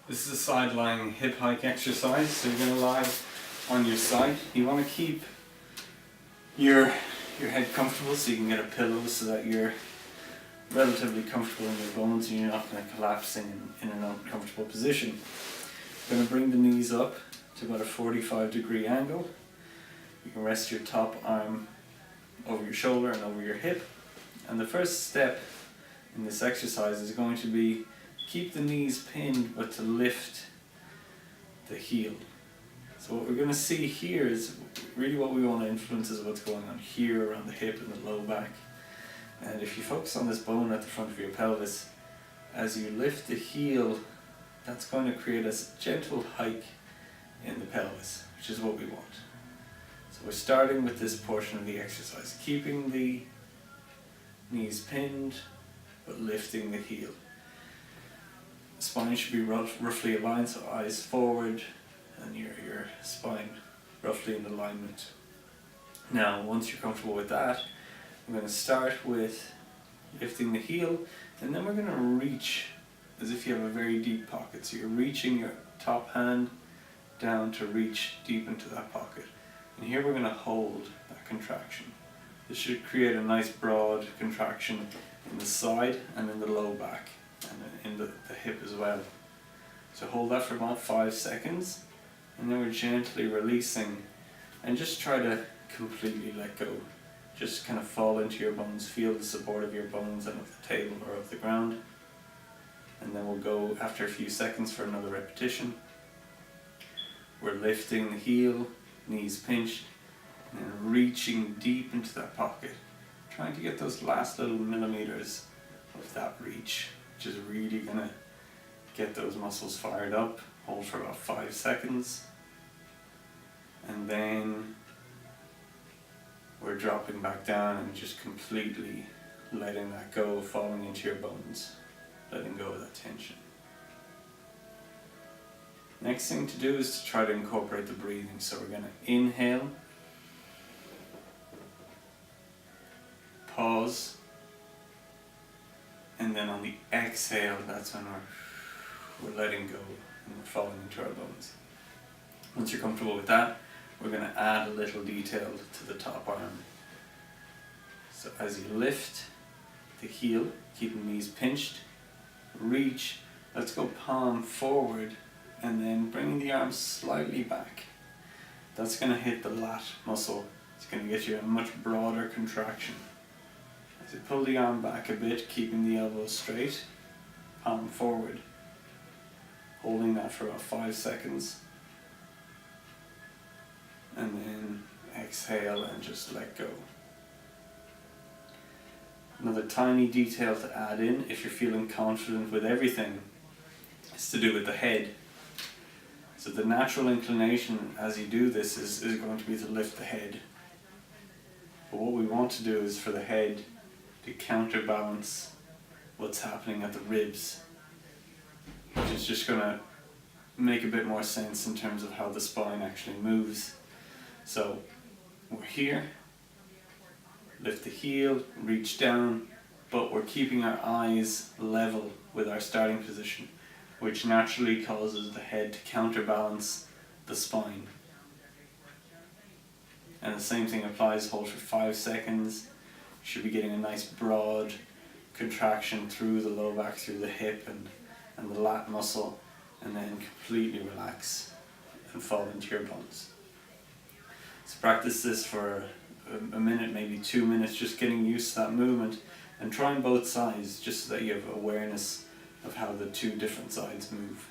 This is a side lying hip hike exercise, so you're going to lie on your side. You want to keep your head comfortable so you can get a pillow so that you're relatively comfortable in your bones and you're not going to collapse in an uncomfortable position. You're going to bring the knees up to about a 45-degree angle. You can rest your top arm over your shoulder and over your hip. And the first step in this exercise is going to be keep the knees pinned but to lift the heel. So what we're going to see here is really what we want to influence is what's going on here around the hip and the low back. And if you focus on this bone at the front of your pelvis, as you lift the heel, that's going to create a gentle hike in the pelvis, which is what we want. So we're starting with this portion of the exercise, keeping the knees pinned but lifting the heel. The spine should be roughly aligned, so eyes forward and your spine roughly in alignment. Now, once you're comfortable with that, we're going to start with lifting the heel, and then we're going to reach as if you have a very deep pocket. So you're reaching your top hand down to reach deep into that pocket. And here we're going to hold that contraction. This should create a nice broad contraction in the side and in the low back and in the hip as well. So hold that for about 5 seconds, and then we're gently releasing and just try to completely let go. Just kind of fall into your bones, feel the support of your bones and of the table or of the ground. And then we'll go after a few seconds for another repetition. We're lifting the heel, knees pinched, and then reaching deep into that pocket, trying to get those last little millimeters of that reach, which is really going to get those muscles fired up. Hold for about 5 seconds, and then we're dropping back down and just completely letting that go, falling into your bones, letting go of that tension. Next thing to do is to try to incorporate the breathing. So we're going to inhale, pause, and then on the exhale, that's when we're letting go and we're falling into our bones. Once you're comfortable with that, we're going to add a little detail to the top arm. So as you lift the heel, keeping the knees pinched, reach, let's go palm forward, and then bringing the arm slightly back. That's going to hit the lat muscle. It's going to get you a much broader contraction. As you pull the arm back a bit, keeping the elbows straight, palm forward, holding that for about 5 seconds, and then exhale and just let go. Another tiny detail to add in, if you're feeling confident with everything, is to do with the head. So the natural inclination as you do this is going to be to lift the head. But what we want to do is for the head to counterbalance what's happening at the ribs, which is just going to make a bit more sense in terms of how the spine actually moves. So we're here, lift the heel, reach down, but we're keeping our eyes level with our starting position, which naturally causes the head to counterbalance the spine. And the same thing applies, hold for 5 seconds. You should be getting a nice broad contraction through the low back, through the hip and the lat muscle, and then completely relax and fall into your bones. So practice this for a minute, maybe 2 minutes, just getting used to that movement, and trying both sides just so that you have awareness of how the two different sides move.